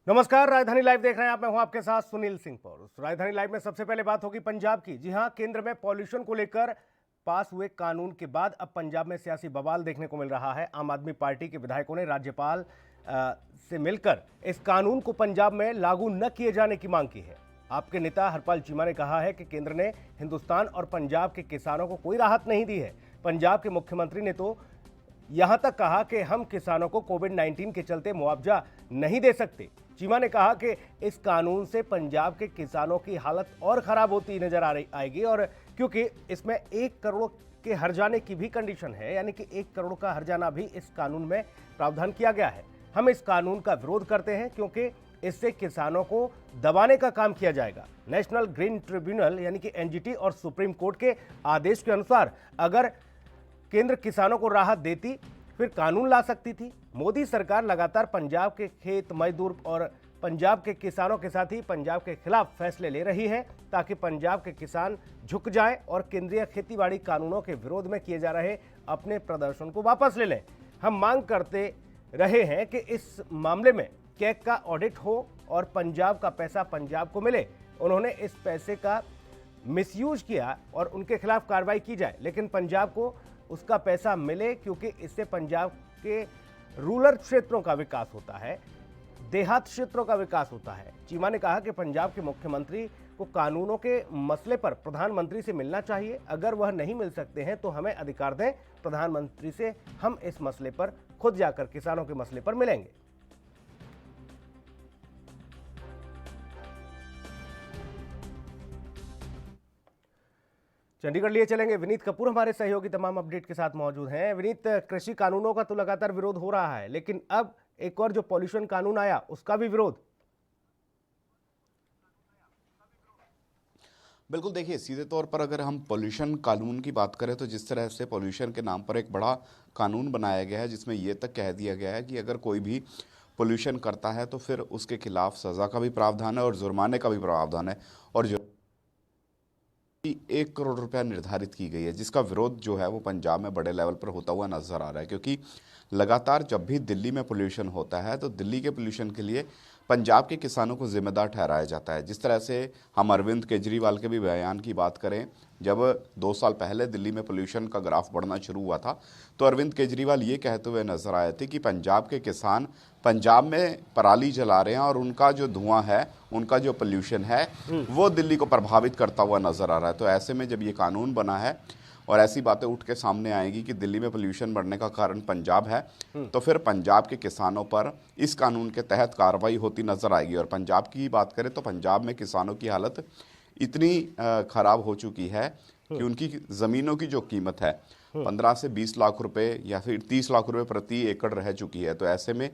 नमस्कार, राजधानी लाइव देख रहे हैं आप। मैं हूं आपके साथ सुनील सिंह पौर। राजधानी लाइव में सबसे पहले बात होगी पंजाब की। जी हां, केंद्र में पॉल्यूशन को लेकर पास हुए कानून के बाद अब पंजाब में सियासी बवाल देखने को मिल रहा है। आम आदमी पार्टी के विधायकों ने राज्यपाल से मिलकर इस कानून को पंजाब में लागू न किए जाने की मांग की है। आपके नेता हरपाल चीमा ने कहा है कि केंद्र ने हिंदुस्तान और पंजाब के किसानों को कोई राहत नहीं दी है। पंजाब के मुख्यमंत्री ने तो यहां तक कहा कि हम किसानों को कोविड-19 के चलते मुआवजा नहीं दे सकते। चीमा ने कहा कि इस कानून से पंजाब के किसानों की हालत और खराब होती नजर आएगी, और क्योंकि इसमें 1 करोड़ के हर्जाने की भी कंडीशन है, यानी कि 1 करोड़ का हर्जाना भी इस कानून में प्रावधान किया गया है। हम इस कानून का विरोध करते हैं क्योंकि इससे किसानों को दबाने का काम किया जाएगा। नेशनल ग्रीन ट्रिब्यूनल यानी कि एनजीटी और सुप्रीम कोर्ट के आदेश के अनुसार अगर केंद्र किसानों को राहत देती फिर कानून ला सकती थी। मोदी सरकार लगातार पंजाब के खेत मजदूर और पंजाब के किसानों के साथ ही पंजाब के खिलाफ फैसले ले रही है ताकि पंजाब के किसान झुक जाएं और केंद्रीय खेतीबाड़ी कानूनों के विरोध में किए जा रहे अपने प्रदर्शन को वापस ले लें। हम मांग करते रहे हैं कि इस मामले में कैग का ऑडिट हो और पंजाब का पैसा पंजाब को मिले। उन्होंने इस पैसे का मिसयूज किया और उनके खिलाफ कार्रवाई की जाए, लेकिन पंजाब को उसका पैसा मिले, क्योंकि इससे पंजाब के रूरल क्षेत्रों का विकास होता है, देहात क्षेत्रों का विकास होता है। चीमा ने कहा कि पंजाब के मुख्यमंत्री को कानूनों के मसले पर प्रधानमंत्री से मिलना चाहिए। अगर वह नहीं मिल सकते हैं तो हमें अधिकार दें, प्रधानमंत्री से हम इस मसले पर खुद जाकर किसानों के मसले पर मिलेंगे। चंडीगढ़ लिए चलेंगे विनीत कपूर, हमारे सहयोगी तमाम अपडेट के साथ मौजूद हैं। विनीत, कृषि कानूनों का तो लगातार विरोध हो रहा है, लेकिन अब एक और जो पॉल्यूशन कानून आया उसका भी विरोध। बिल्कुल, देखिए सीधे तौर पर अगर हम पोल्यूशन कानून की बात करें तो जिस तरह से पोल्यूशन के नाम पर एक बड़ा कानून बनाया गया है जिसमें ये तक कह दिया गया है कि अगर कोई भी पोल्यूशन करता है तो फिर उसके खिलाफ सज़ा का भी प्रावधान है और जुर्माने का भी प्रावधान है, और जो 1 करोड़ रुपया निर्धारित की गई है, जिसका विरोध जो है वो पंजाब में बड़े लेवल पर होता हुआ नजर आ रहा है। क्योंकि लगातार जब भी दिल्ली में पोल्यूशन होता है तो दिल्ली के पोल्यूशन के लिए पंजाब के किसानों को जिम्मेदार ठहराया जाता है। जिस तरह से हम अरविंद केजरीवाल के भी बयान की बात करें, जब 2 साल पहले दिल्ली में पोल्यूशन का ग्राफ बढ़ना शुरू हुआ था तो अरविंद केजरीवाल ये कहते हुए नजर आए थे कि पंजाब के किसान पंजाब में पराली जला रहे हैं और उनका जो धुआं है, उनका जो पोल्यूशन है वो दिल्ली को प्रभावित करता हुआ नजर आ रहा है। तो ऐसे में जब ये कानून बना है और ऐसी बातें उठ के सामने आएंगी कि दिल्ली में पोल्यूशन बढ़ने का कारण पंजाब है, तो फिर पंजाब के किसानों पर इस कानून के तहत कार्रवाई होती नजर आएगी। और पंजाब की बात करें तो पंजाब में किसानों की हालत इतनी खराब हो चुकी है कि उनकी ज़मीनों की जो कीमत है 15 से 20 लाख रुपए या फिर 30 लाख रुपए प्रति एकड़ रह चुकी है। तो ऐसे में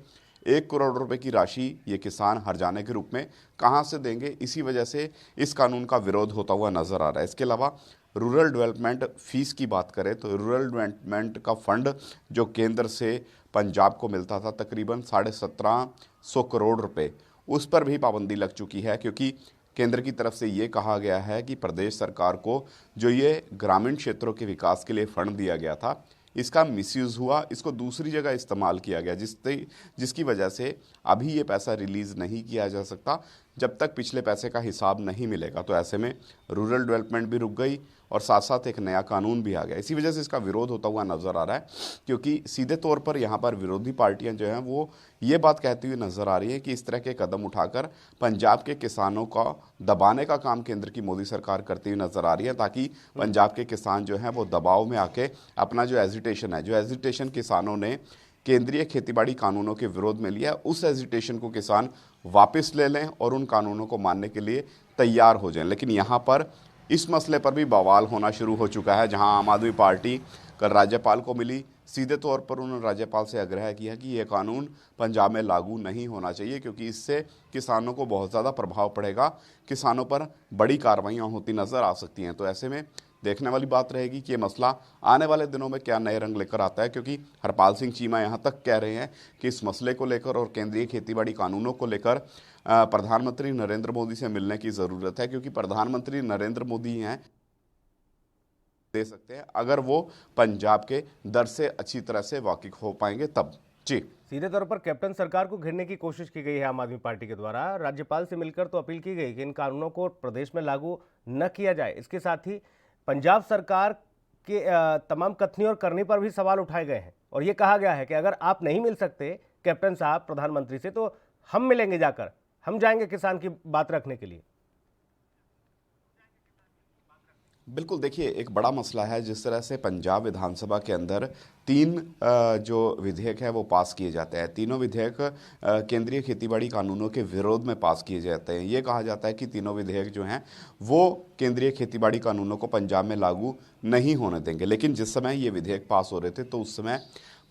1 करोड़ रुपए की राशि ये किसान हर्जाने के रूप में कहाँ से देंगे? इसी वजह से इस कानून का विरोध होता हुआ नजर आ रहा है। इसके अलावा रूरल डेवलपमेंट फीस की बात करें तो रूरल डेवलपमेंट का फंड जो केंद्र से पंजाब को मिलता था तकरीबन 1750 करोड़ रुपए, उस पर भी पाबंदी लग चुकी है। क्योंकि केंद्र की तरफ से ये कहा गया है कि प्रदेश सरकार को जो ये ग्रामीण क्षेत्रों के विकास के लिए फंड दिया गया था, इसका मिसयूज़ हुआ, इसको दूसरी जगह इस्तेमाल किया गया, जिसकी वजह से अभी ये पैसा रिलीज़ नहीं किया जा सकता जब तक पिछले पैसे का हिसाब नहीं मिलेगा। तो ऐसे में रूरल डेवलपमेंट भी रुक गई और साथ साथ एक नया कानून भी आ गया। इसी वजह से इसका विरोध होता हुआ नज़र आ रहा है, क्योंकि सीधे तौर पर यहाँ पर विरोधी पार्टियाँ जो हैं वो ये बात कहती हुई नज़र आ रही है कि इस तरह के कदम उठाकर पंजाब के किसानों का दबाने का काम केंद्र की मोदी सरकार करती हुई नज़र आ रही है, ताकि पंजाब के किसान जो हैं वो दबाव में आके अपना जो एजिटेशन है, जो एजिटेशन किसानों ने केंद्रीय खेतीबाड़ी कानूनों के विरोध में लिया, उस एजिटेशन को किसान वापस ले लें और उन कानूनों को मानने के लिए तैयार हो जाएं। लेकिन यहाँ पर इस मसले पर भी बवाल होना शुरू हो चुका है। जहां आम आदमी पार्टी कल राज्यपाल को मिली, सीधे तौर पर उन्होंने राज्यपाल से आग्रह किया कि यह कानून पंजाब में लागू नहीं होना चाहिए, क्योंकि इससे किसानों को बहुत ज़्यादा प्रभाव पड़ेगा, किसानों पर बड़ी कार्रवाइयाँ होती नज़र आ सकती हैं। तो ऐसे में देखने वाली बात रहेगी कि ये मसला आने वाले दिनों में क्या नए रंग लेकर आता है, क्योंकि हरपाल सिंह चीमा यहाँ तक कह रहे हैं कि इस मसले को लेकर और केंद्रीय खेतीबाड़ी कानूनों को लेकर प्रधानमंत्री नरेंद्र मोदी से मिलने की ज़रूरत है, क्योंकि प्रधानमंत्री नरेंद्र मोदी हैं दे सकते हैं अगर वो पंजाब के दर से अच्छी तरह से वाकिफ हो पाएंगे तब। जी। सीधे तौर पर कैप्टन सरकार को घेरने की कोशिश की गई है आम आदमी पार्टी के द्वारा। राज्यपाल से मिलकर तो अपील की गई कि इन कानूनों को प्रदेश में लागू न किया जाए। इसके साथ ही पंजाब सरकार के तमाम कथनी और करनी पर भी सवाल उठाए गए हैं और ये कहा गया है कि अगर आप नहीं मिल सकते कैप्टन साहब प्रधानमंत्री से तो हम मिलेंगे, जाकर हम जाएंगे किसान की बात रखने के लिए। बिल्कुल, देखिए एक बड़ा मसला है जिस तरह से पंजाब विधानसभा के अंदर तीन जो विधेयक है वो पास किए जाते हैं। तीनों विधेयक केंद्रीय खेतीबाड़ी कानूनों के विरोध में पास किए जाते हैं। ये कहा जाता है कि तीनों विधेयक जो हैं वो केंद्रीय खेतीबाड़ी कानूनों को पंजाब में लागू नहीं होने देंगे। लेकिन जिस समय ये विधेयक पास हो रहे थे तो उस समय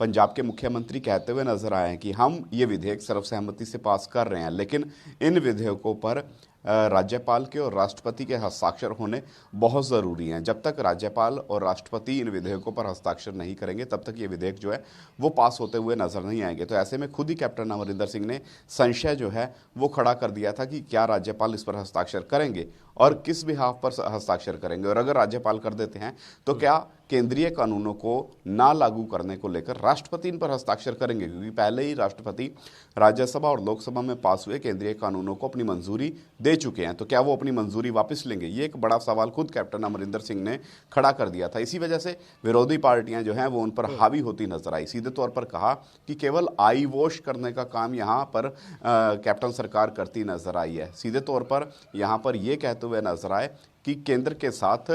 पंजाब के मुख्यमंत्री कहते हुए नजर आए हैं कि हम ये विधेयक सर्वसहमति से पास कर रहे हैं, लेकिन इन विधेयकों पर राज्यपाल के और राष्ट्रपति के हस्ताक्षर होने बहुत ज़रूरी हैं। जब तक राज्यपाल और राष्ट्रपति इन विधेयकों पर हस्ताक्षर नहीं करेंगे तब तक ये विधेयक जो है वो पास होते हुए नजर नहीं आएंगे। तो ऐसे में खुद ही कैप्टन अमरिंदर सिंह ने संशय जो है वो खड़ा कर दिया था कि क्या राज्यपाल इस पर हस्ताक्षर करेंगे और किस बिहाफ पर हस्ताक्षर करेंगे, और अगर राज्यपाल कर देते हैं तो क्या केंद्रीय कानूनों को ना लागू करने को लेकर राष्ट्रपति इन पर हस्ताक्षर करेंगे, क्योंकि पहले ही राष्ट्रपति राज्यसभा और लोकसभा में पास हुए केंद्रीय कानूनों को अपनी मंजूरी दे चुके हैं। तो क्या वो अपनी मंजूरी वापस लेंगे? ये एक बड़ा सवाल खुद कैप्टन अमरिंदर सिंह ने खड़ा कर दिया था। इसी वजह से विरोधी पार्टियां जो हैं वो उन पर हावी होती नजर आई। सीधे तौर पर कहा कि केवल आई वॉश करने का काम यहाँ पर कैप्टन सरकार करती नजर आई है। सीधे तौर पर यहाँ पर यह कहते हुए नजर आए कि केंद्र के साथ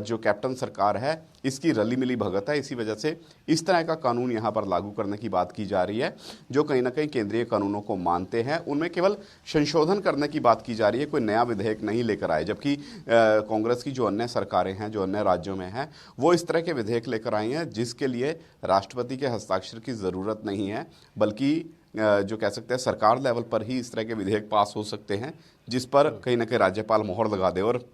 जो कैप्टन सरकार है इसकी रली मिली भगत है। इसी वजह से इस तरह का कानून यहाँ पर लागू करने की बात की जा रही है जो कहीं ना कहीं केंद्रीय कानूनों को मानते हैं, उनमें केवल संशोधन करने की बात की जा रही है, कोई नया विधेयक नहीं लेकर आए। जबकि कांग्रेस की जो अन्य सरकारें हैं, जो अन्य राज्यों में हैं, वो इस तरह के विधेयक लेकर आई हैं जिसके लिए राष्ट्रपति के हस्ताक्षर की ज़रूरत नहीं है, बल्कि जो कह सकते हैं सरकार लेवल पर ही इस तरह के विधेयक पास हो सकते हैं जिस पर कहीं ना कहीं राज्यपाल मोहर लगा दे। और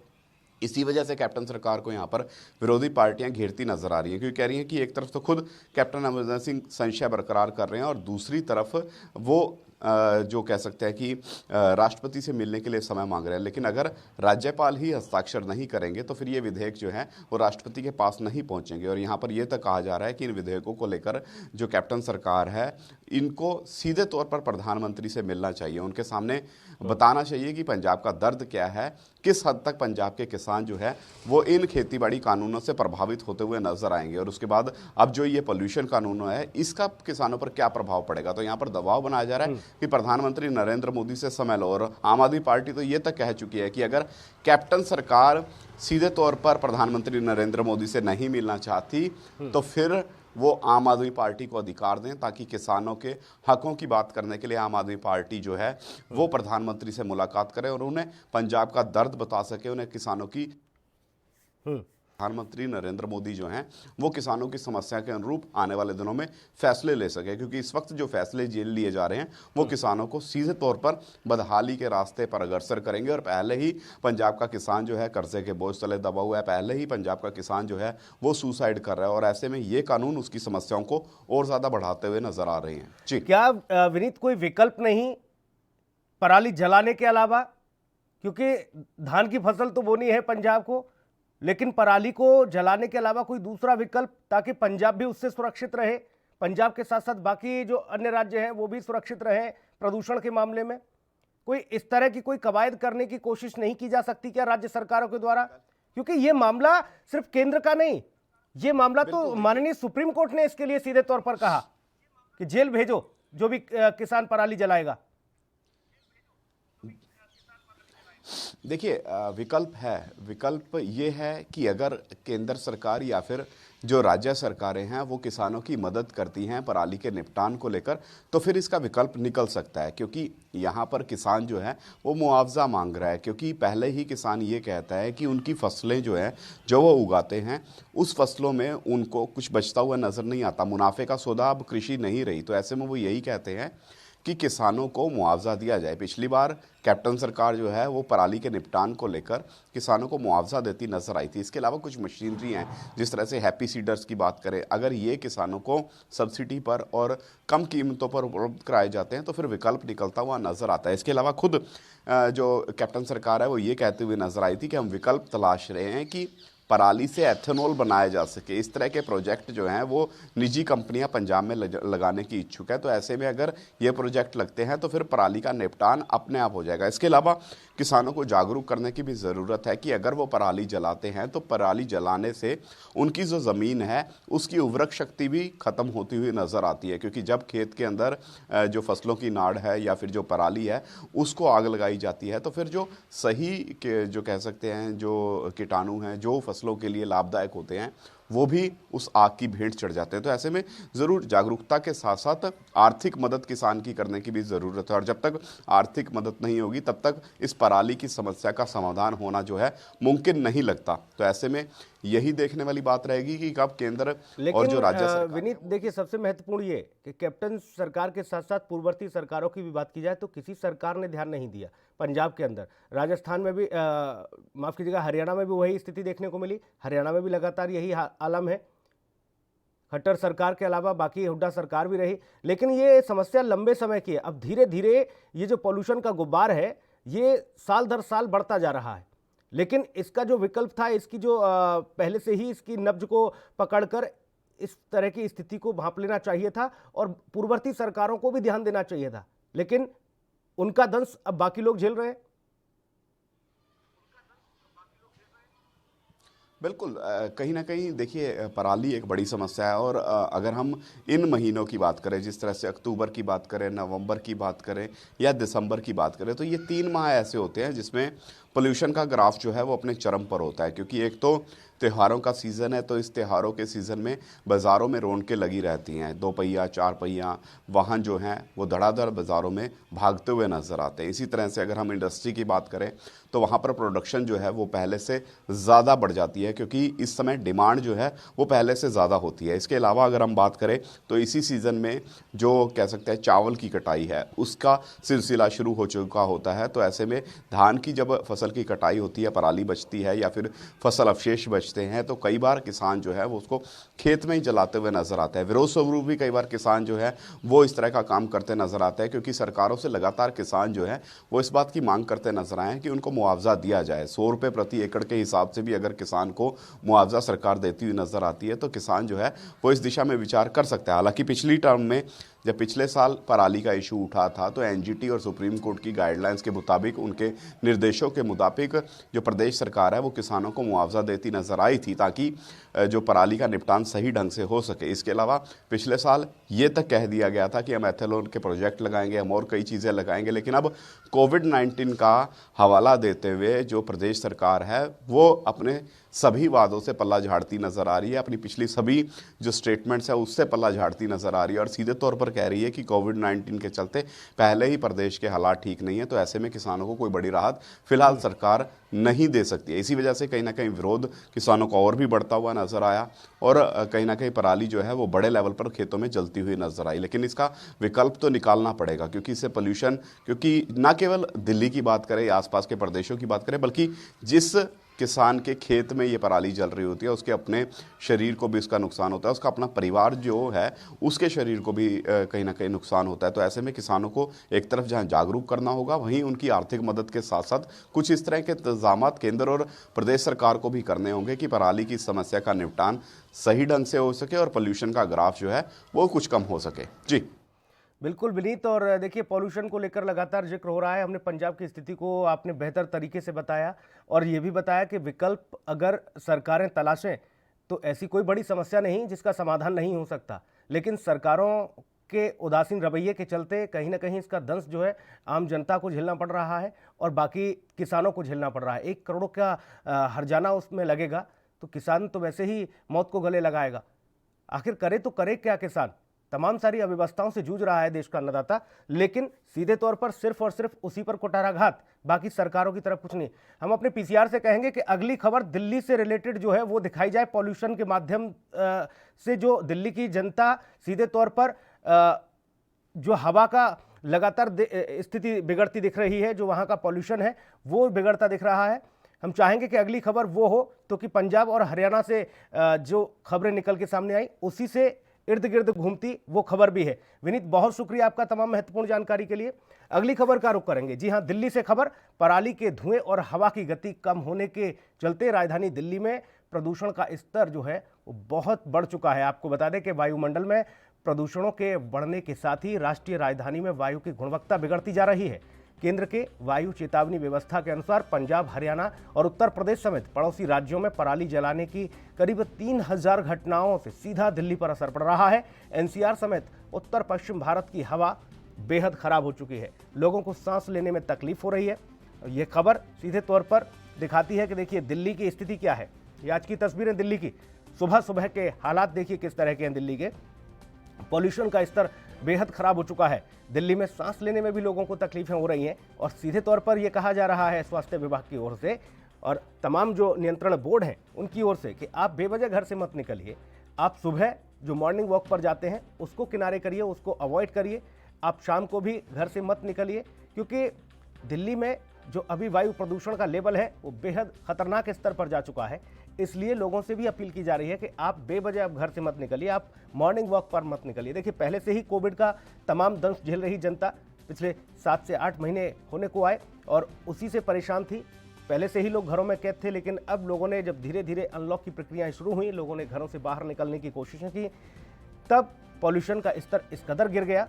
इसी वजह से कैप्टन सरकार को यहाँ पर विरोधी पार्टियां घेरती नजर आ रही हैं, क्योंकि कह रही हैं कि एक तरफ तो खुद कैप्टन अमरिंदर सिंह संशय बरकरार कर रहे हैं और दूसरी तरफ वो जो कह सकते हैं कि राष्ट्रपति से मिलने के लिए समय मांग रहे हैं। लेकिन अगर राज्यपाल ही हस्ताक्षर नहीं करेंगे तो फिर ये विधेयक जो है वो राष्ट्रपति के पास नहीं पहुंचेंगे। और यहाँ पर यह तक कहा जा रहा है कि इन विधेयकों को लेकर जो कैप्टन सरकार है इनको सीधे तौर पर प्रधानमंत्री से मिलना चाहिए, उनके सामने बताना चाहिए कि पंजाब का दर्द क्या है, किस हद तक पंजाब के किसान जो है वो इन खेतीबाड़ी कानूनों से प्रभावित होते हुए नजर आएंगे, और उसके बाद अब जो ये पोल्यूशन कानून है इसका किसानों पर क्या प्रभाव पड़ेगा। तो यहाँ पर दबाव बनाया जा रहा है कि प्रधानमंत्री नरेंद्र मोदी से समय लो। और आम आदमी पार्टी तो ये तक कह चुकी है कि अगर कैप्टन सरकार सीधे तौर पर प्रधानमंत्री नरेंद्र मोदी से नहीं मिलना चाहती तो फिर वो आम आदमी पार्टी को अधिकार दें, ताकि किसानों के हकों की बात करने के लिए आम आदमी पार्टी जो है वो प्रधानमंत्री से मुलाकात करे और उन्हें पंजाब का दर्द बता सके, उन्हें किसानों की प्रधानमंत्री नरेंद्र मोदी जो हैं वो किसानों की समस्या के अनुरूप आने वाले दिनों में फैसले ले सके। क्योंकि इस वक्त जो फैसले लिए जा रहे हैं वो किसानों को सीधे तौर पर बदहाली के रास्ते पर अग्रसर करेंगे। और पहले ही पंजाब का किसान जो है कर्जे के बोझ तले दबा हुआ है, पहले ही पंजाब का किसान जो है वो सुसाइड कर रहा है, और ऐसे में ये कानून उसकी समस्याओं को और ज़्यादा बढ़ाते हुए नजर आ रहे हैं। जी, क्या विनीत कोई विकल्प नहीं पराली जलाने के अलावा? क्योंकि धान की फसल तो बोनी है पंजाब को, लेकिन पराली को जलाने के अलावा कोई दूसरा विकल्प ताकि पंजाब भी उससे सुरक्षित रहे, पंजाब के साथ साथ बाकी जो अन्य राज्य हैं वो भी सुरक्षित रहे प्रदूषण के मामले में? कोई इस तरह की कोई कवायद करने की कोशिश नहीं की जा सकती क्या राज्य सरकारों के द्वारा? क्योंकि ये मामला सिर्फ केंद्र का नहीं, ये मामला तो माननीय सुप्रीम कोर्ट ने इसके लिए सीधे तौर पर कहा कि जेल भेजो जो भी किसान पराली जलाएगा। देखिए विकल्प है, विकल्प ये है कि अगर केंद्र सरकार या फिर जो राज्य सरकारें हैं वो किसानों की मदद करती हैं पराली के निपटान को लेकर, तो फिर इसका विकल्प निकल सकता है। क्योंकि यहाँ पर किसान जो है वो मुआवजा मांग रहा है, क्योंकि पहले ही किसान ये कहता है कि उनकी फसलें जो है जो वो उगाते हैं उस फसलों में उनको कुछ बचता हुआ नज़र नहीं आता, मुनाफे का सौदा अब कृषि नहीं रही। तो ऐसे में वो यही कहते हैं कि किसानों को मुआवजा दिया जाए। पिछली बार कैप्टन सरकार जो है वो पराली के निपटान को लेकर किसानों को मुआवजा देती नजर आई थी। इसके अलावा कुछ मशीनरी हैं, जिस तरह से हैप्पी सीडर्स की बात करें, अगर ये किसानों को सब्सिडी पर और कम कीमतों पर उपलब्ध कराए जाते हैं तो फिर विकल्प निकलता हुआ नजर आता है। इसके अलावा खुद जो कैप्टन सरकार है वो ये कहते हुए नजर आई थी कि हम विकल्प तलाश रहे हैं कि पराली से एथेनॉल बनाया जा सके, इस तरह के प्रोजेक्ट जो हैं वो निजी कंपनियां पंजाब में लगाने की इच्छुक है। तो ऐसे में अगर ये प्रोजेक्ट लगते हैं तो फिर पराली का निपटान अपने आप हो जाएगा। इसके अलावा किसानों को जागरूक करने की भी ज़रूरत है कि अगर वो पराली जलाते हैं तो पराली जलाने से उनकी जो ज़मीन है उसकी उर्वरक शक्ति भी ख़त्म होती हुई नज़र आती है, क्योंकि जब खेत के अंदर जो फसलों की नाड़ है या फिर जो पराली है उसको आग लगाई जाती है तो फिर जो सही के जो कह सकते हैं जो कीटाणु हैं जो फसलों के लिए लाभदायक होते हैं वो भी उस आग की भेंट चढ़ जाते हैं। तो ऐसे में ज़रूर जागरूकता के साथ साथ आर्थिक मदद किसान की करने की भी ज़रूरत है, और जब तक आर्थिक मदद नहीं होगी तब तक इस पराली की समस्या का समाधान होना जो है मुमकिन नहीं लगता। तो ऐसे में यही देखने वाली बात रहेगी कि कब केंद्र और जो राज्य सरकार विनीत देखिए, सबसे महत्वपूर्ण ये कि कैप्टन सरकार के साथ साथ पूर्ववर्ती सरकारों की भी बात की जाए तो किसी सरकार ने ध्यान नहीं दिया। पंजाब के अंदर, राजस्थान में भी माफ कीजिएगा, हरियाणा में भी वही स्थिति देखने को मिली। हरियाणा में भी लगातार यही आलम है। खट्टर सरकार के अलावा बाकी हुड्डा सरकार भी रही, लेकिन ये समस्या लंबे समय की है। अब धीरे धीरे ये जो पॉल्यूशन का गुब्बार है ये साल दर साल बढ़ता जा रहा है, लेकिन इसका जो विकल्प था, इसकी जो पहले से ही इसकी नब्ज को पकड़कर इस तरह की स्थिति को भांप लेना चाहिए था और पूर्ववर्ती सरकारों को भी ध्यान देना चाहिए था, लेकिन उनका दंश अब बाकी लोग झेल रहे हैं। बिल्कुल, कहीं ना कहीं देखिए पराली एक बड़ी समस्या है, और अगर हम इन महीनों की बात करें, जिस तरह से अक्टूबर की बात करें, नवंबर की बात करें या दिसंबर की बात करें, तो ये 3 माह ऐसे होते हैं जिसमें पोल्यूशन का ग्राफ जो है वो अपने चरम पर होता है। क्योंकि एक तो त्योहारों का सीज़न है, तो इस त्योहारों के सीज़न में बाज़ारों में रौनकें लगी रहती हैं। 2 पहिया 4 पहिया वाहन जो हैं वो धड़ाधड़ बाज़ारों में भागते हुए नज़र आते हैं। इसी तरह से अगर हम इंडस्ट्री की बात करें तो वहाँ पर प्रोडक्शन जो है वो पहले से ज़्यादा बढ़ जाती है, क्योंकि इस समय डिमांड जो है वो पहले से ज़्यादा होती है। इसके अलावा अगर हम बात करें तो इसी सीज़न में जो कह सकते हैं चावल की कटाई है उसका सिलसिला शुरू हो चुका होता है। तो ऐसे में धान की जब फसल की कटाई होती है, पराली बचती है या फिर फसल अवशेष बचते हैं, तो कई बार किसान जो है वो उसको खेत में ही जलाते हुए नजर आता है। विरोध स्वरूप भी कई बार किसान जो है वो इस तरह का काम करते नजर आता है, क्योंकि सरकारों से लगातार किसान जो है वो इस बात की मांग करते नजर आए हैं कि उनको मुआवजा दिया जाए। 100 रुपये प्रति एकड़ के हिसाब से भी अगर किसान को मुआवजा सरकार देती हुई नजर आती है तो किसान जो है वो इस दिशा में विचार कर सकता है। हालांकि पिछली टर्म में जब पिछले साल पराली का इशू उठा था तो एनजीटी और सुप्रीम कोर्ट की गाइडलाइंस के मुताबिक, उनके निर्देशों के मुताबिक जो प्रदेश सरकार है वो किसानों को मुआवजा देती नजर आई थी, ताकि जो पराली का निपटान सही ढंग से हो सके। इसके अलावा पिछले साल ये तक कह दिया गया था कि हम एथेनॉल के प्रोजेक्ट लगाएंगे, हम और कई चीज़ें लगाएंगे, लेकिन अब कोविड-19 का हवाला देते हुए जो प्रदेश सरकार है वो अपने सभी वादों से पल्ला झाड़ती नजर आ रही है। अपनी पिछली सभी जो स्टेटमेंट्स है उससे पल्ला झाड़ती नजर आ रही है, और सीधे तौर पर कह रही है कि कोविड-19 के चलते पहले ही प्रदेश के हालात ठीक नहीं है, तो ऐसे में किसानों को कोई बड़ी राहत फिलहाल सरकार नहीं दे सकती है। इसी वजह से कहीं ना कहीं विरोध किसानों का और भी बढ़ता हुआ नजर आया, और कहीं ना कहीं पराली जो है वो बड़े लेवल पर खेतों में जलती हुई नजर आई। लेकिन इसका विकल्प तो निकालना पड़ेगा, क्योंकि इससे पोल्यूशन, क्योंकि ना केवल दिल्ली की बात करें या आसपास के प्रदेशों की बात करें, बल्कि जिस किसान के खेत में ये पराली जल रही होती है उसके अपने शरीर को भी इसका नुकसान होता है, उसका अपना परिवार जो है उसके शरीर को भी कहीं ना कहीं नुकसान होता है। तो ऐसे में किसानों को एक तरफ जहां जागरूक करना होगा, वहीं उनकी आर्थिक मदद के साथ साथ कुछ इस तरह के इंतजाम केंद्र और प्रदेश सरकार को भी करने होंगे कि पराली की समस्या का निपटान सही ढंग से हो सके और पोल्यूशन का ग्राफ जो है वो कुछ कम हो सके। जी बिल्कुल विनीत, और देखिए पॉल्यूशन को लेकर लगातार जिक्र हो रहा है। हमने पंजाब की स्थिति को आपने बेहतर तरीके से बताया, और ये भी बताया कि विकल्प अगर सरकारें तलाशें तो ऐसी कोई बड़ी समस्या नहीं जिसका समाधान नहीं हो सकता, लेकिन सरकारों के उदासीन रवैये के चलते कहीं ना कहीं इसका दंश जो है आम जनता को झेलना पड़ रहा है और बाकी किसानों को झेलना पड़ रहा है। 1 करोड़ का हर्जाना उसमें लगेगा तो किसान तो वैसे ही मौत को गले लगाएगा। आखिर करे तो करे क्या किसान? तमाम सारी अव्यवस्थाओं से जूझ रहा है देश का अन्नदाता, लेकिन सीधे तौर पर सिर्फ और सिर्फ उसी पर कुठाराघात, बाकी सरकारों की तरफ कुछ नहीं। हम अपने पीसीआर से कहेंगे कि अगली खबर दिल्ली से रिलेटेड जो है वो दिखाई जाए, पॉल्यूशन के माध्यम से जो दिल्ली की जनता सीधे तौर पर जो हवा का लगातार स्थिति बिगड़ती दिख रही है, जो वहाँ का पॉल्यूशन है वो बिगड़ता दिख रहा है। हम चाहेंगे कि अगली खबर वो हो तो कि पंजाब और हरियाणा से जो खबरें निकल के सामने आई उसी से इर्द गिर्द घूमती वो खबर भी है। विनीत, बहुत शुक्रिया आपका तमाम महत्वपूर्ण जानकारी के लिए। अगली खबर का रुख करेंगे। जी हां, दिल्ली से खबर, पराली के धुएं और हवा की गति कम होने के चलते राजधानी दिल्ली में प्रदूषण का स्तर जो है वो बहुत बढ़ चुका है। आपको बता दें कि वायुमंडल में प्रदूषणों के बढ़ने के साथ ही राष्ट्रीय राजधानी में वायु की गुणवत्ता बिगड़ती जा रही है। केंद्र के वायु चेतावनी व्यवस्था के अनुसार पंजाब, हरियाणा और उत्तर प्रदेश समेत पड़ोसी राज्यों में पराली जलाने की करीब 3000 घटनाओं से सीधा दिल्ली पर असर पड़ रहा है। एनसीआर समेत उत्तर पश्चिम भारत की हवा बेहद खराब हो चुकी है। लोगों को सांस लेने में तकलीफ हो रही है। ये खबर सीधे तौर पर दिखाती है कि देखिए दिल्ली की स्थिति क्या है। ये आज की तस्वीरें दिल्ली की, सुबह सुबह के हालात देखिए किस तरह के हैं। दिल्ली के पॉल्यूशन का स्तर बेहद खराब हो चुका है। दिल्ली में सांस लेने में भी लोगों को तकलीफें हो रही हैं और सीधे तौर पर यह कहा जा रहा है स्वास्थ्य विभाग की ओर से और तमाम जो नियंत्रण बोर्ड हैं उनकी ओर से कि आप बेवजह घर से मत निकलिए। आप सुबह जो मॉर्निंग वॉक पर जाते हैं उसको किनारे करिए, उसको अवॉइड करिए। आप शाम को भी घर से मत निकलिए, क्योंकि दिल्ली में जो अभी वायु प्रदूषण का लेवल है वो बेहद खतरनाक स्तर पर जा चुका है। इसलिए लोगों से भी अपील की जा रही है कि आप बेवजह अब घर से मत निकलिए, आप मॉर्निंग वॉक पर मत निकलिए। देखिए पहले से ही कोविड का तमाम दंश झेल रही जनता पिछले 7 से 8 महीने होने को आए और उसी से परेशान थी। पहले से ही लोग घरों में कैद थे, लेकिन अब लोगों ने जब धीरे धीरे अनलॉक की प्रक्रियाएं शुरू हुई, लोगों ने घरों से बाहर निकलने की कोशिशें की, तब पॉल्यूशन का स्तर इस कदर गिर गया,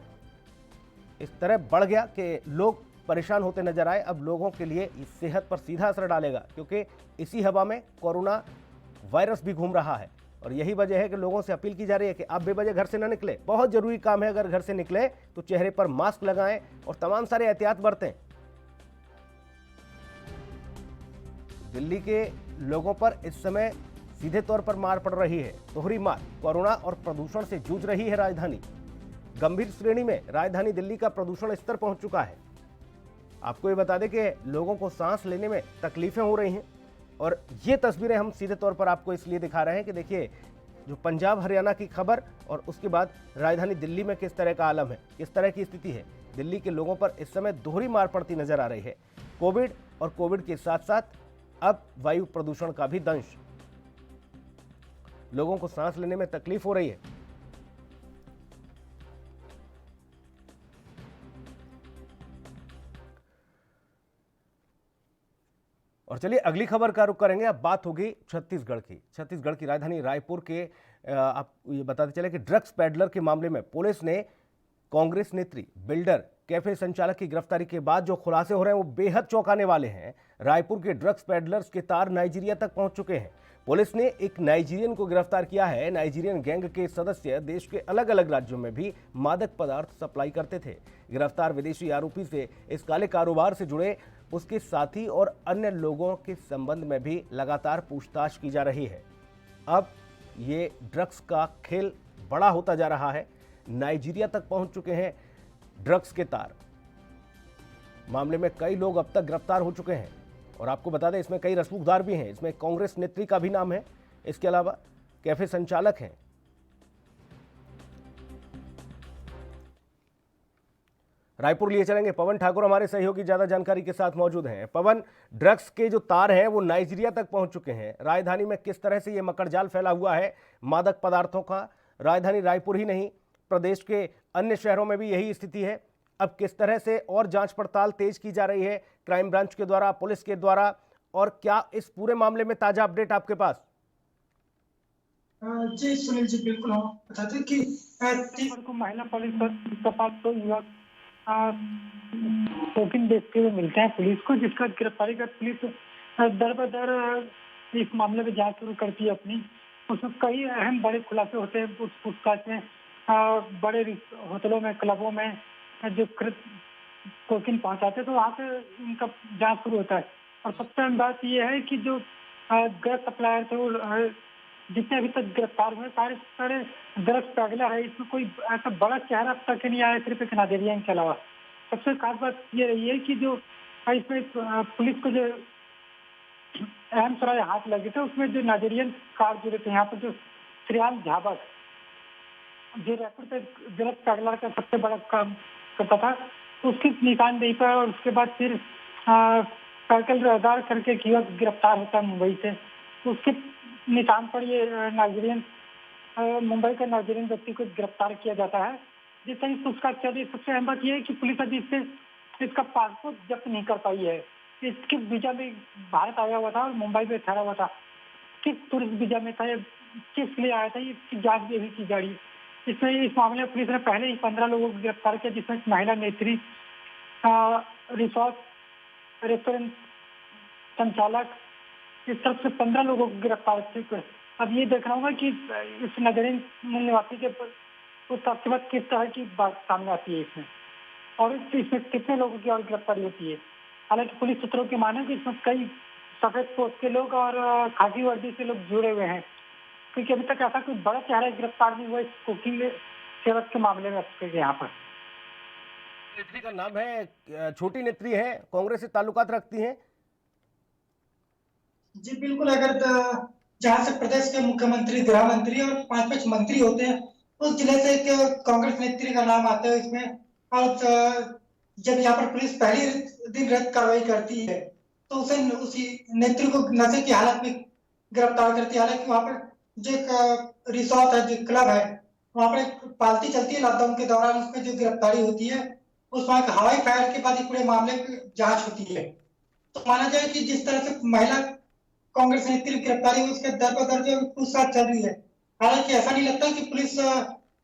इस तरह बढ़ गया कि लोग परेशान होते नजर आए। अब लोगों के लिए इस सेहत पर सीधा असर डालेगा, क्योंकि इसी हवा में कोरोना वायरस भी घूम रहा है और यही वजह है कि लोगों से अपील की जा रही है कि आप बेवजह घर से न निकले। बहुत जरूरी काम है, अगर घर से निकले तो चेहरे पर मास्क लगाएं और तमाम सारे एहतियात बरतें। दिल्ली के लोगों पर इस समय सीधे तौर पर मार पड़ रही है, दोहरी मार। कोरोना और प्रदूषण से जूझ रही है राजधानी। गंभीर श्रेणी में राजधानी दिल्ली का प्रदूषण स्तर पहुंच चुका है। आपको ये बता दें कि लोगों को सांस लेने में तकलीफें हो रही हैं और ये तस्वीरें हम सीधे तौर पर आपको इसलिए दिखा रहे हैं कि देखिए जो पंजाब हरियाणा की खबर और उसके बाद राजधानी दिल्ली में किस तरह का आलम है, किस तरह की स्थिति है। दिल्ली के लोगों पर इस समय दोहरी मार पड़ती नजर आ रही है। कोविड और कोविड के साथ साथ अब वायु प्रदूषण का भी दंश। लोगों को सांस लेने में तकलीफ हो रही है। और चलिए अगली खबर का रुख करेंगे। अब बात होगी छत्तीसगढ़ की। छत्तीसगढ़ की राजधानी रायपुर के आप ये बताते चले कि ड्रग्स पैडलर के मामले में पुलिस ने कांग्रेस नेत्री, बिल्डर, कैफे संचालक की गिरफ्तारी के बाद जो खुलासे हो रहे हैं वो बेहद चौंकाने वाले हैं। रायपुर के ड्रग्स पैडलर्स के तार नाइजीरिया तक पहुंच चुके हैं। पुलिस ने एक नाइजीरियन को गिरफ्तार किया है। नाइजीरियन गैंग के सदस्य देश के अलग अलग राज्यों में भी मादक पदार्थ सप्लाई करते थे। गिरफ्तार विदेशी आरोपी से इस काले कारोबार से जुड़े उसके साथी और अन्य लोगों के संबंध में भी लगातार पूछताछ की जा रही है। अब ये ड्रग्स का खेल बड़ा होता जा रहा है। नाइजीरिया तक पहुंच चुके हैं ड्रग्स के तार। मामले में कई लोग अब तक गिरफ्तार हो चुके हैं और आपको बता दें इसमें कई रसूखदार भी हैं। इसमें कांग्रेस नेत्री का भी नाम है, इसके अलावा कैफे संचालक हैं। रायपुर लिए चलेंगे, पवन ठाकुर हमारे सहयोगी ज्यादा जानकारी के साथ मौजूद हैं। पवन, ड्रग्स के जो तार हैं वो नाइजीरिया तक पहुंच चुके हैं। राजधानी में किस तरह से ये मकड़जाल फैला हुआ है मादक पदार्थों का? राजधानी रायपुर ही नहीं, प्रदेश के अन्य शहरों में भी यही स्थिति है। अब किस तरह से और जांच पड़ताल तेज की जा रही है क्राइम ब्रांच के द्वारा, पुलिस के द्वारा, और क्या इस पूरे मामले में ताजा अपडेट आपके पास? जी सुनील जी, बिल्कुल हम बताते कि 30 को महिला पुलिस और तपास को युवक टोकन देखते हुए मिलते हैं पुलिस को, जिसका गिरफ्तारी कर पुलिस दर बदर इस मामले में जांच शुरू करती है अपनी। उसमें कई अहम बड़े खुलासे होते हैं उस पूछताछ में। बड़े होटलों में, क्लबों में जो टोकन पहुंचाते हैं तो वहाँ पे उनका जांच शुरू होता है। और सबसे अहम बात यह है कि जो ड्रग सप्लायर थे वो जितने अभी तक गिरफ्तार हुए सारे ड्रग्स पैडलर है। इसमें कोई ऐसा बड़ा चेहरा अब तक नहीं आया, सिर्फ एक नाइजीरियन के अलावा। सबसे खास बात ये रही है कि जो इसमें पुलिस को जो अहम सराय हाथ लगे थे उसमें जो नाइजीरियन कार जुड़े थे। यहाँ पर जो श्रियान झाबक जो रायपुर पे ड्रग्स पैडलर का सबसे बड़ा काम करता था, तो उसकी निशानदेही पर और उसके बाद फिर सर्कल रडार करके एक युवक गिरफ्तार होता है मुंबई से। तो उसके निशान पर ये नाइजीरियन मुंबई का नाइजीरियन व्यक्ति को गिरफ्तार किया जाता है। जिस तरह पूछताछ चल रही है, सबसे अहम बात यह है कि पुलिस अभी इसका पासपोर्ट जब्त नहीं कर पाई है। इसके वीजा में भारत आया हुआ था और मुंबई में ठहरा हुआ था। किस टूरिस्ट वीजा में था, या किस लिए आया था, ये जांच भी अभी की जा रही है। इसमें इस मामले में पुलिस ने पहले ही 15 लोगों को गिरफ्तार किया, जिसमें एक महिला नेत्री, रिसोर्ट रेस्टोरेंट संचालक, इस तरफ से 15 लोगों को गिरफ्तार किया। अब ये देखना होगा कि इस नगरीय मूल निवासी के बाद किस तरह की बात सामने आती है इसमें, और इसमें कितने लोगों की और गिरफ्तारी होती है। हालांकि पुलिस सूत्रों की माने कि इसमें कई सफेद पोस्ट के लोग और खाकी वर्दी से लोग जुड़े हुए हैं, क्योंकि अभी तक ऐसा कोई बड़ा चेहरा गिरफ्तार नहीं हुआ इस कुकिंग सेवक के मामले में यहाँ पर। नेत्री का नाम है, छोटी नेत्री है, कांग्रेस से ताल्लुकात रखती हैं। जी बिल्कुल, अगर जहाँ से प्रदेश के मुख्यमंत्री, गृह मंत्री और 5 मंत्री होते हैं, उस जिले से एक कांग्रेस नेत्री का नाम आता है इसमें। और जब यहाँ पर पुलिस पहली दिन रेड कार्रवाई करती है तो उसी नेत्री को नशे की हालत में गिरफ्तार करती है। हालांकि वहाँ पर जो एक रिसोर्ट है, जो क्लब है, वहाँ पर एक पार्टी चलती है लॉकडाउन के दौरान, उसमें जो गिरफ्तारी होती है उसमें एक हवाई फायर के बाद ही पूरे मामले की जांच होती है। तो माना जाए कि जिस तरह से महिला कांग्रेस नेत्री की गिरफ्तारी हुई, उसके दर पर दर जो पूछताछ चल रही है। हालांकि ऐसा नहीं लगता कि पुलिस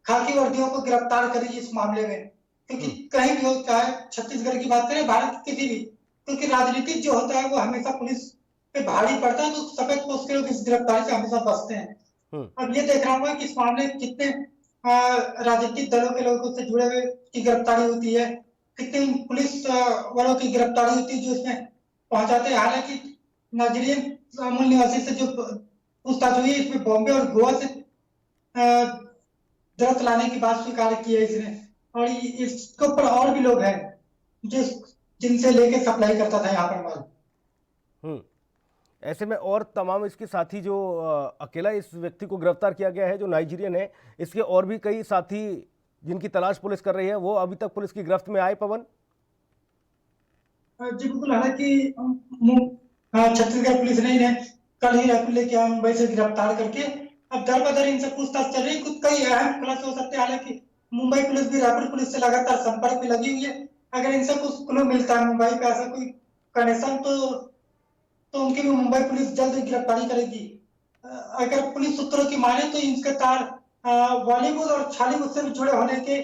खाकी वर्दियों को गिरफ्तार करेगी इस मामले में, क्योंकि कहीं भी हो, चाहे छत्तीसगढ़ की बात करें, भारत किसी भी, क्योंकि राजनीति जो होता है वो हमेशा पुलिस पे भारी पड़ता है, तो सफेद पोस्ट के लोग इस गिरफ्तारी से हमेशा बचते हैं। अब ये देख रहा हूँ कि इस मामले में कितने राजनीतिक दलों के लोगों से जुड़े हुए की गिरफ्तारी होती है, कितने पुलिस वालों की गिरफ्तारी होती है जो इसमें पहुंचाते हैं। हालांकि नाइजीरियन मूल निवासी से जो पूछताछ हुई है, इसमें बॉम्बे और गोवा से ड्रग्स लाने की बात स्वीकार की है इसने, और इसके ऊपर और भी लोग हैं जिनसे लेके सप्लाई करता था यहाँ पर माल। ऐसे में और तमाम इसके साथी जो अकेला इस व्यक्ति को गिरफ्तार किया गया है जो नाइजीरियन है, इसके और भी कई साथी जिनकी तलाश पुलिस कर रही है, वो अभी तक पुलिस की गिरफ्त में आए। पवन जी बिल्कुल, हालांकि छत्तीसगढ़ पुलिस ने इन्हें कल ही रायपुर लेके आया, मुंबई से गिरफ्तार करके अब दर बदर इनसे पूछताछ चल रही है। कुछ कई अहम खुलासे हो सकते हैं। हालांकि मुंबई पुलिस भी रायपुर पुलिस से लगातार संपर्क में लगी हुई है। अगर इनसे कुछ क्लू मिलता है, मुंबई का ऐसा कोई कनेक्शन, तो उनकी भी मुंबई पुलिस जल्द गिरफ्तारी करेगी। अगर पुलिस सूत्रों की माने तो इनके तार बॉलीवुड और छालीवुड से भी जुड़े होने के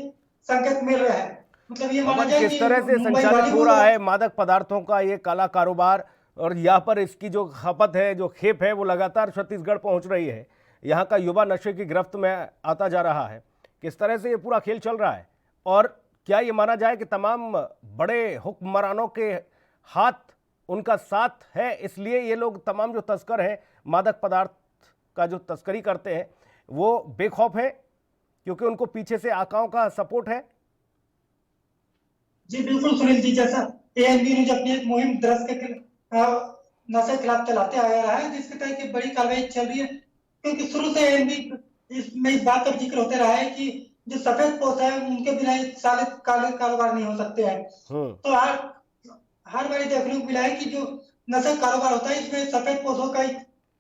संकेत मिल रहे हैं। मतलब ये माना जाए कि किस तरह से संचालित हो रहा है मादक पदार्थों का ये काला कारोबार, और यहाँ पर इसकी जो खपत है, जो खेप है, वो लगातार छत्तीसगढ़ पहुंच रही है। यहाँ का युवा नशे की गिरफ्त में आता जा रहा है। किस तरह से ये पूरा खेल चल रहा है, और क्या ये माना जाए कि तमाम बड़े हुक्मरानों के हाथ उनका साथ है, इसलिए ये लोग तमाम जो तस्कर हैं, मादक पदार्थ का जो तस्करी करते हैं, वो बेखौफ हैं क्योंकि उनको पीछे से आकाओं का सपोर्ट है? जी बिल्कुल सुनील जी, जैसा एएनबी ने अपनी एक मुहिम ड्रग्स के नशे के खिलाफ चलाते आ रहा है, जिसके तहत एक बड़ी कार्रवाई चल रही है। क्योंकि शुरू से एएनबी इसमें इस बात का जिक्र होते रहा है कि जो सफेद पोस्ट है उनके बिना साले काले कारोबार नहीं हो सकते हैं। तो हर बारी देखने को मिला है कि जो नशे कारोबार होता है, इसमें सफेद पोस्टों का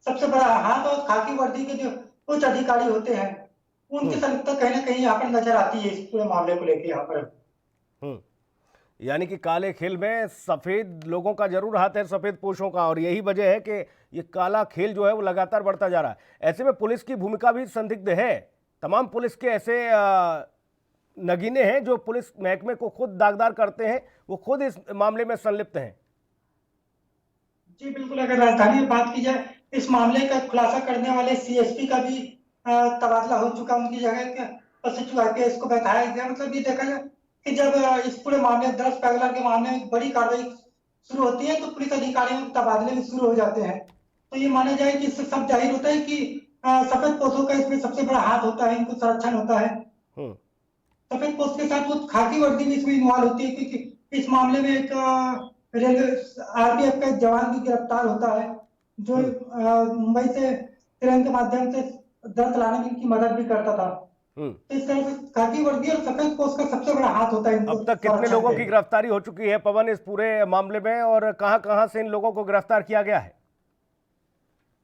सबसे बड़ा हाथ और खाकी वर्दी के जो उच्च अधिकारी होते हैं, उनकी संलिप्तता कहीं ना कहीं यहाँ पर नजर आती है इस पूरे मामले को लेकर यहाँ पर। यानी कि काले खेल में सफेद लोगों का जरूर हाथ है, सफेद पोशों का, और यही वजह है कि ये काला खेल जो है वो लगातार बढ़ता जा रहा है। ऐसे में पुलिस की भूमिका भी संदिग्ध है। तमाम पुलिस के ऐसे नगीने हैं जो पुलिस महकमे को खुद दागदार करते हैं, वो खुद इस मामले में संलिप्त हैं। जी बिल्कुल, अगर राजधानी में बात की जाए, इस मामले का खुलासा करने वाले सीएसपी का भी तबादला हो चुका, उनकी जगह सचिव आईपीएस को बैठाया गया। मतलब ये देखा जाए कि जब इस पूरे मामले ड्रग्स पैगलर के मामले में बड़ी कार्रवाई शुरू होती है तो पुलिस अधिकारियों के तबादले भी शुरू हो जाते हैं। तो ये माना जाए कि इससे सब जाहिर होता है कि सफेद पोस्टों का इसमें सबसे बड़ा हाथ होता है, इनको संरक्षण होता है। सफेद पोस्ट के साथ वो खाकी वर्दी भी इसमें इन्वॉल्व होती है, क्योंकि इस मामले में एक रेलवे आरपीएफ का जवान भी गिरफ्तार होता है, जो मुंबई से ट्रेन के माध्यम से ड्रग्स लाने में इनकी मदद भी करता था। इस तरह से खाकी वर्दी और सफेद पोस्ट का सबसे बड़ा हाथ होता है। अब तक कितने लोगों की गिरफ्तारी हो चुकी है पवन इस पूरे मामले में, और कहां से इन लोगों को गिरफ्तार किया गया है?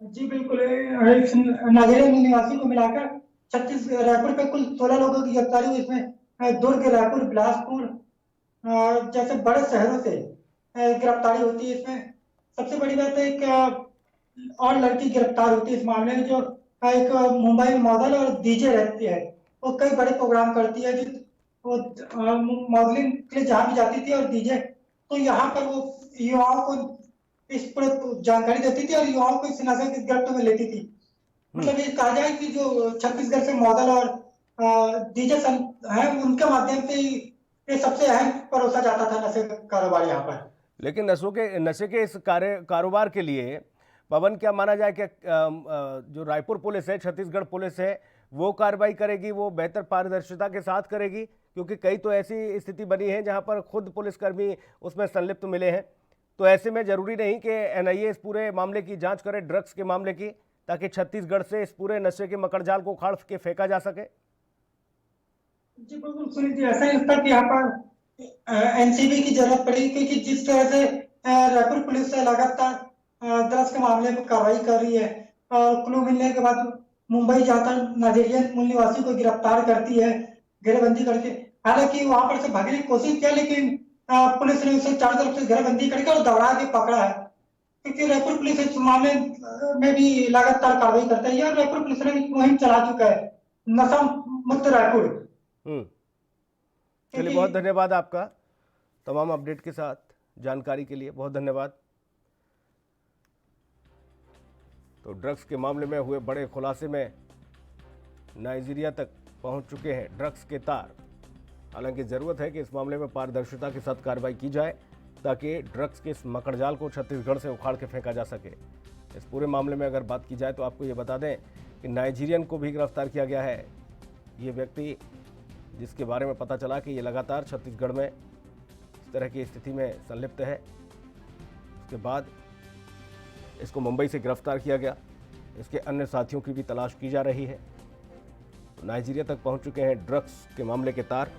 जी बिल्कुल, नाइजीरिया निवासी को मिलाकर रायपुर पे कुल 16 लोगों की गिरफ्तारी हुई। इसमें दुर्ग, रायपुर, बिलासपुर जैसे बड़े शहरों से गिरफ्तारी होती है। इसमें सबसे बड़ी बात है कि और लड़की गिरफ्तार होती है इस मामले में, जो एक मुंबई में मॉडल और डीजे रहती है। वो कई बड़े प्रोग्राम करती है, जो वो मॉडलिंग के लिए जहाँ भी जाती थी और डीजे, तो यहाँ पर वो युवाओं को इस पर जानकारी देती थी और युवाओं को इस नशे की गिरफ्त में लेती थी। मतलब ये कहा जाए कि जो छत्तीसगढ़ से मॉडल और डीजे है, उनके माध्यम से ही ये सबसे अहम परोसा जाता था नशे का कारोबार यहाँ पर। लेकिन नशे के इस कारोबार के लिए पवन, क्या माना जाए कि जो रायपुर पुलिस है, छत्तीसगढ़ पुलिस है, वो कार्रवाई करेगी, वो बेहतर पारदर्शिता के साथ करेगी? क्योंकि कई तो ऐसी स्थिति बनी है जहां पर खुद पुलिसकर्मी उसमें संलिप्त मिले हैं। तो ऐसे में जरूरी नहीं कि एनआईए इस पूरे मामले की जांच करे, ड्रग्स के मामले की, ताकि छत्तीसगढ़ से इस पूरे नशे के मकड़जाल को उखाड़ के फेंका जा सके? जी बिल्कुल सुनील जी, ऐसा ही लगता है कि यहाँ पर एनसीबी की जरूरत पड़ेगी, क्योंकि जिस तरह से रायपुर पुलिस लगातार ड्रग्स के मामले में कार्रवाई कर रही है, क्लू मिलने के बाद मुंबई जाता नाइजीरियन मूल निवासी को गिरफ्तार करती है घेरेबंदी करके। हालांकि वहां पर से भागने की कोशिश किया, लेकिन पुलिस ने उसे चारों तरफ से घेरेबंदी करके और दौड़ा के पकड़ा है। क्योंकि रायपुर पुलिस इस मामले में भी लगातार कार्रवाई करता है और रायपुर पुलिस ने भी मुहिम चला चुका है, नशा मुक्त रायपुर। चलिए, बहुत धन्यवाद आपका तमाम अपडेट के साथ जानकारी के लिए, बहुत धन्यवाद। तो ड्रग्स के मामले में हुए बड़े खुलासे में नाइजीरिया तक पहुंच चुके हैं ड्रग्स के तार। हालांकि ज़रूरत है कि इस मामले में पारदर्शिता के साथ कार्रवाई की जाए, ताकि ड्रग्स के इस मकड़जाल को छत्तीसगढ़ से उखाड़ के फेंका जा सके। इस पूरे मामले में अगर बात की जाए तो आपको ये बता दें कि नाइजीरियन को भी गिरफ्तार किया गया है। ये व्यक्ति, जिसके बारे में पता चला कि ये लगातार छत्तीसगढ़ में इस तरह की स्थिति में संलिप्त है, उसके बाद इसको मुंबई से गिरफ्तार किया गया। इसके अन्य साथियों की भी तलाश की जा रही है। नाइजीरिया तक पहुंच चुके हैं ड्रग्स के मामले के तार।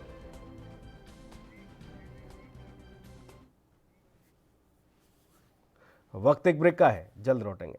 वक्त एक ब्रेक का है, जल्द लौटेंगे।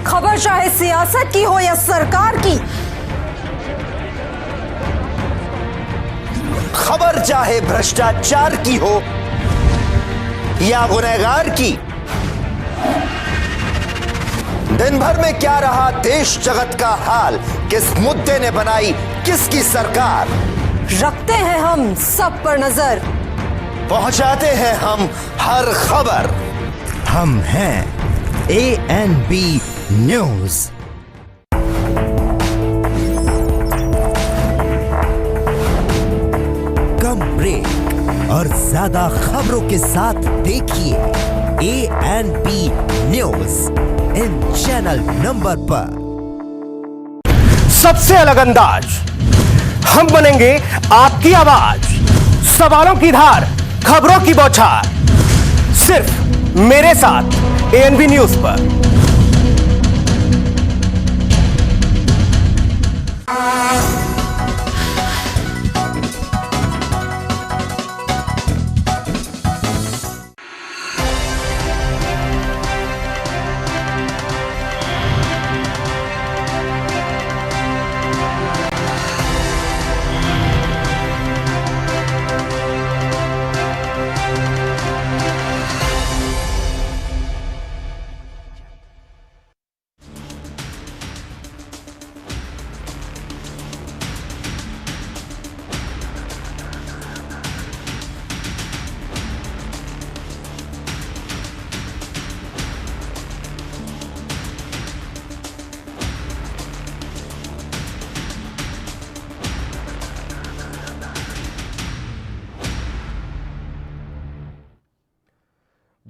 खबर चाहे सियासत की हो या सरकार की, खबर चाहे भ्रष्टाचार की हो या गुनहगार की, दिन भर में क्या रहा देश जगत का हाल, किस मुद्दे ने बनाई किसकी सरकार, रखते हैं हम सब पर नजर, पहुंचाते हैं हम हर खबर। हम हैं ANB न्यूज। कम ब्रेक और ज्यादा खबरों के साथ देखिए ANB news in channel number पर। सबसे अलग अंदाज, हम बनेंगे आपकी आवाज, सवालों की धार, खबरों की बौछार, सिर्फ मेरे साथ ANB न्यूज पर।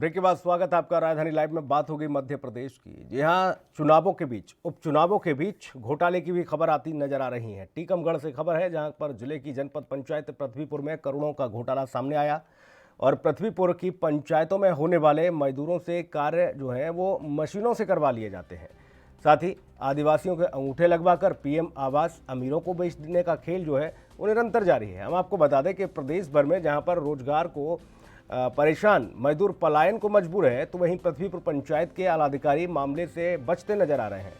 ब्रेक के बाद स्वागत है आपका राजधानी लाइव में। बात होगी मध्य प्रदेश की। जी हां, चुनावों के बीच, उपचुनावों के बीच घोटाले की भी खबर आती नजर आ रही है। टीकमगढ़ से खबर है, जहां पर जिले की जनपद पंचायत पृथ्वीपुर में करोड़ों का घोटाला सामने आया और पृथ्वीपुर की पंचायतों में होने वाले मजदूरों से कार्य जो है वो मशीनों से करवा लिए जाते हैं। साथ ही आदिवासियों के अंगूठे लगवाकर पीएम आवास अमीरों को बेच देने का खेल जो है वो निरंतर जारी है। हम आपको बता दें कि प्रदेश भर में जहां पर रोजगार को परेशान मजदूर पलायन को मजबूर है, तो वहीं पृथ्वीपुर पंचायत के आलाधिकारी मामले से बचते नजर आ रहे हैं।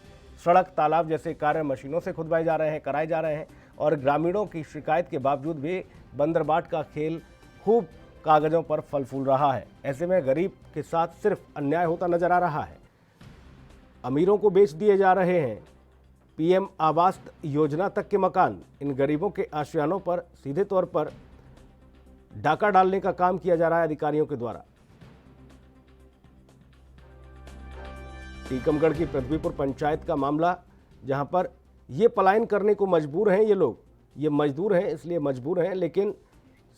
सड़क, तालाब जैसे कार्य मशीनों से खुदवाए जा रहे हैं, कराए जा रहे हैं और ग्रामीणों की शिकायत के बावजूद भी बंदरबाट का खेल खूब कागजों पर फल फूल रहा है। ऐसे में गरीब के साथ सिर्फ अन्याय होता नजर आ रहा है। अमीरों को बेच दिए जा रहे हैं पीएम आवास योजना तक के मकान। इन गरीबों के आशियानों पर सीधे तौर पर डाका डालने का काम किया जा रहा है अधिकारियों के द्वारा। टीकमगढ़ की पृथ्वीपुर पंचायत का मामला, जहां पर ये पलायन करने को मजबूर हैं, ये लोग, ये मजदूर हैं इसलिए मजबूर हैं, लेकिन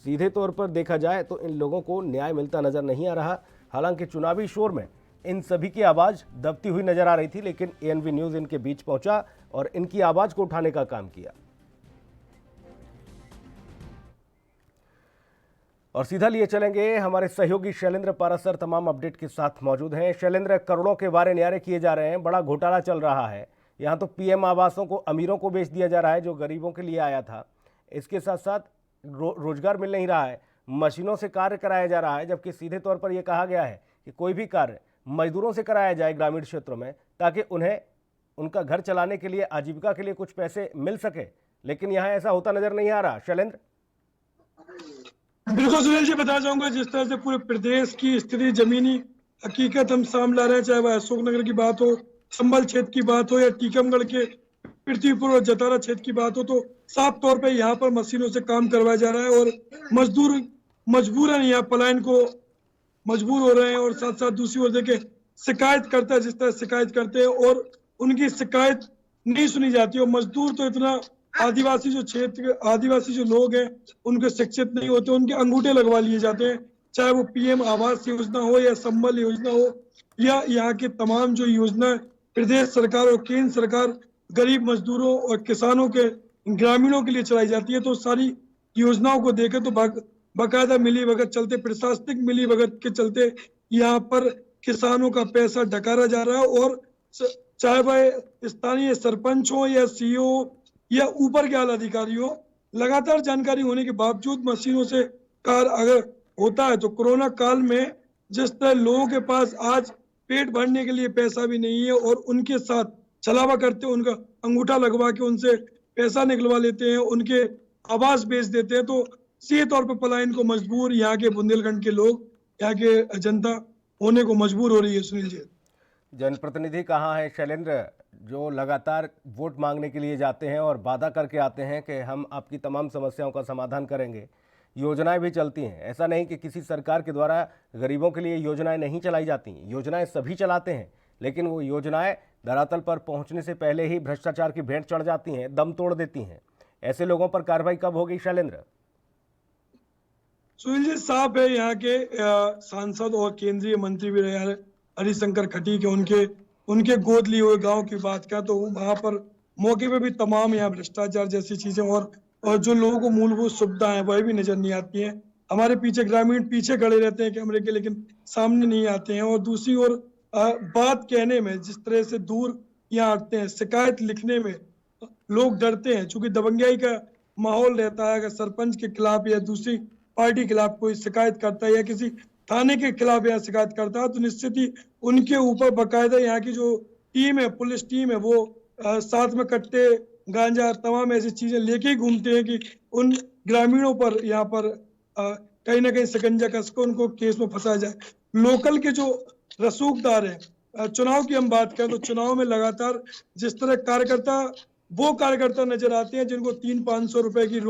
सीधे तौर पर देखा जाए तो इन लोगों को न्याय मिलता नजर नहीं आ रहा। हालांकि चुनावी शोर में इन सभी की आवाज दबती हुई नजर आ रही थी, लेकिन एएनवी न्यूज इनके बीच पहुंचा और इनकी आवाज को उठाने का काम किया। और सीधा लिए चलेंगे, हमारे सहयोगी शैलेंद्र पारासर तमाम अपडेट के साथ मौजूद हैं। शैलेंद्र, करोड़ों के वारे न्यारे किए जा रहे हैं, बड़ा घोटाला चल रहा है। यहाँ तो पीएम आवासों को अमीरों को बेच दिया जा रहा है जो गरीबों के लिए आया था। इसके साथ साथ रोजगार मिल नहीं रहा है, मशीनों से कार्य कराया जा रहा है, जबकि सीधे तौर पर यह कहा गया है कि कोई भी कार्य मजदूरों से कराया जाए ग्रामीण क्षेत्रों में, ताकि उन्हें उनका घर चलाने के लिए, आजीविका के लिए कुछ पैसे मिल सके। लेकिन यहाँ ऐसा होता नजर नहीं आ रहा। शैलेंद्र, बिल्कुल सुनील जी, बताना चाहूंगा जिस तरह से पूरे प्रदेश की स्थिति, जमीनी हकीकत हम सामने ला रहे हैं, चाहे वह अशोकनगर की बात हो, संभल क्षेत्र की बात हो या टीकमगढ़ के पृथ्वीपुर और जतारा क्षेत्र की बात हो, तो साफ तौर पे यहाँ पर मशीनों से काम करवाया जा रहा है और मजदूर मजबूरन यहाँ पलायन को मजबूर हो रहे हैं। और साथ साथ दूसरी ओर देखे शिकायत करता है, जिस तरह शिकायत करते हैं और उनकी शिकायत नहीं सुनी जाती। और मजदूर तो इतना, आदिवासी जो क्षेत्र, आदिवासी जो लोग हैं उनके शिक्षित नहीं होते, उनके अंगूठे लगवा लिए जाते हैं, चाहे वो पीएम आवास योजना हो या संबल योजना हो या यहाँ के तमाम जो योजना प्रदेश सरकार और केंद्र सरकार गरीब मजदूरों और किसानों के, ग्रामीणों के लिए चलाई जाती है। तो सारी योजनाओं को देखें तो बाकायदा मिली भगत चलते, प्रशासनिक मिली भगत के चलते यहाँ पर किसानों का पैसा डकारा जा रहा है। और चाहे वह स्थानीय सरपंच हो या सीईओ या ऊपर के आला अधिकारी हो, लगातार जानकारी होने के बावजूद मशीनों से कार्य अगर होता है तो कोरोना काल में जिस तरह लोगों के पास आज पेट भरने के लिए पैसा भी नहीं है और उनके साथ छलावा करते, उनका अंगूठा लगवा के उनसे पैसा निकलवा लेते हैं, उनके आवास बेच देते हैं, तो सीधे तौर पर पलायन को मजबूर यहाँ के बुंदेलखंड के लोग, यहाँ के जनता होने को मजबूर हो रही है। सुनील जी, जनप्रतिनिधि कहाँ है शैलेंद्र, जो लगातार वोट मांगने के लिए जाते हैं और वादा करके आते हैं कि हम आपकी तमाम समस्याओं का समाधान करेंगे? योजनाएं भी चलती हैं, ऐसा नहीं कि किसी सरकार के द्वारा गरीबों के लिए योजनाएं नहीं चलाई जाती, योजनाएं सभी चलाते हैं, लेकिन वो योजनाएं धरातल पर पहुंचने से पहले ही भ्रष्टाचार की भेंट चढ़ जाती हैं, दम तोड़ देती हैं। ऐसे लोगों पर कार्रवाई कब होगी शैलेंद्र? सुनील जी, साफ है, यहाँ के सांसद और केंद्रीय मंत्री भी रहे हरिशंकर खटी के, उनके गोद लिए हुए गांव की बात का, तो वहां पर मौके पे भी तमाम यहाँ भ्रष्टाचार जैसी चीजें और जो लोगों को मूलभूत सुविधा है वह भी नजर नहीं आती हैं। हमारे पीछे ग्रामीण पीछे खड़े रहते हैं कैमरे के, लेकिन सामने नहीं आते हैं। और दूसरी ओर बात कहने में जिस तरह से दूर यहाँ आते हैं, शिकायत लिखने में लोग डरते हैं, चूंकि दबंगियाई का माहौल रहता है। अगर सरपंच के खिलाफ या दूसरी पार्टी के खिलाफ कोई शिकायत करता है या किसी थाने के खिलाफ या शिकायत करता है, तो निश्चित ही उनके ऊपर बाकायदा यहाँ की जो टीम है, पुलिस टीम है, वो साथ में कट्टे, गांजा, तमाम ऐसी चीजें लेके ही घूमते हैं कि उन ग्रामीणों पर यहाँ पर कहीं ना कहीं शिकंजा कस को उनको केस में फंसाया जाए। लोकल के जो रसूखदार है, चुनाव की हम बात करें तो चुनाव में लगातार जिस तरह कार्यकर्ता नजर आते हैं जिनको 300-500 रुपए की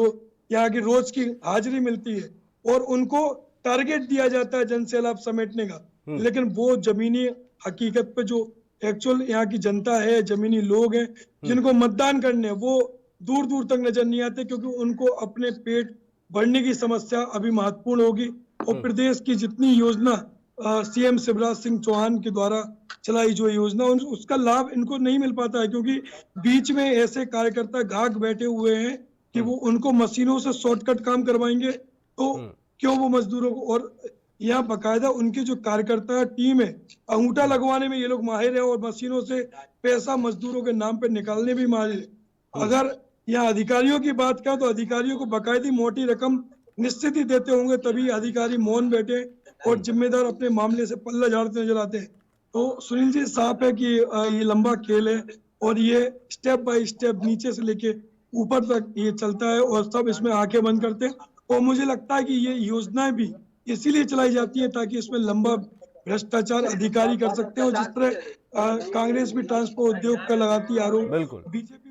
यहाँ की रोज की हाजिरी मिलती है और उनको टारगेट दिया जाता है जनसैलाब समेटने का, लेकिन वो जमीनी हकीकत पे जो एक्चुअल यहाँ की जनता है, जमीनी लोग हैं जिनको मतदान करने, वो दूर दूर तक नजर नहीं आते, क्योंकि उनको अपने पेट भरने की समस्या अभी महत्वपूर्ण होगी। और प्रदेश की जितनी योजना सीएम शिवराज सिंह चौहान के द्वारा चलाई जो योजना उसका लाभ इनको नहीं मिल पाता है, क्योंकि बीच में ऐसे कार्यकर्ता घाक बैठे हुए हैं कि वो उनको मशीनों से शॉर्टकट काम करवाएंगे, तो क्यों वो मजदूरों को, और यहाँ बकायदा उनके जो कार्यकर्ता टीम है अंगूठा लगवाने में ये लोग माहिर है और मशीनों से पैसा मजदूरों के नाम पे निकालने भी माहिर है। अगर यहाँ अधिकारियों की बात करें तो अधिकारियों को बकायदी मोटी रकम निश्चित ही देते होंगे, तभी अधिकारी मौन बैठे और जिम्मेदार अपने मामले से पल्ला झाड़ते नजर आते हैं। तो सुनील जी, साफ है कि ये लंबा खेल है और ये स्टेप बाय स्टेप नीचे से लेके ऊपर तक ये चलता है और सब इसमें आंखें बंद करते हैं। और मुझे लगता है कि ये योजनाएं भी इसीलिए चलाई जाती है ताकि इसमें लंबा भ्रष्टाचार अधिकारी कर सकते हो, जिस तरह कांग्रेस भी ट्रांसपोर्ट उद्योग का लगाती है आरोप, बिल्कुल बीजेपी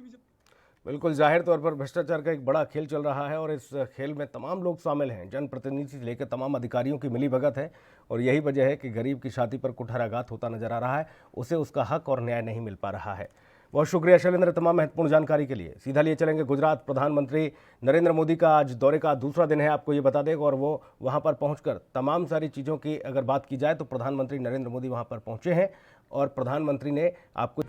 बिल्कुल जाहिर तौर पर भ्रष्टाचार का एक बड़ा खेल चल रहा है और इस खेल में तमाम लोग शामिल हैं, जनप्रतिनिधि से लेकर तमाम अधिकारियों की मिलीभगत है और यही वजह है कि गरीब की छाती पर कुठाराघात होता नजर आ रहा है, उसे उसका हक और न्याय नहीं मिल पा रहा है। बहुत शुक्रिया शैलेंद्र तमाम महत्वपूर्ण जानकारी के लिए। सीधा लिए चलेंगे गुजरात। प्रधानमंत्री नरेंद्र मोदी का आज दौरे का दूसरा दिन है, आपको ये बता देगा, और वो वहाँ पर पहुँचकर तमाम सारी चीज़ों की अगर बात की जाए तो प्रधानमंत्री नरेंद्र मोदी वहाँ पर पहुँचे हैं और प्रधानमंत्री ने आपको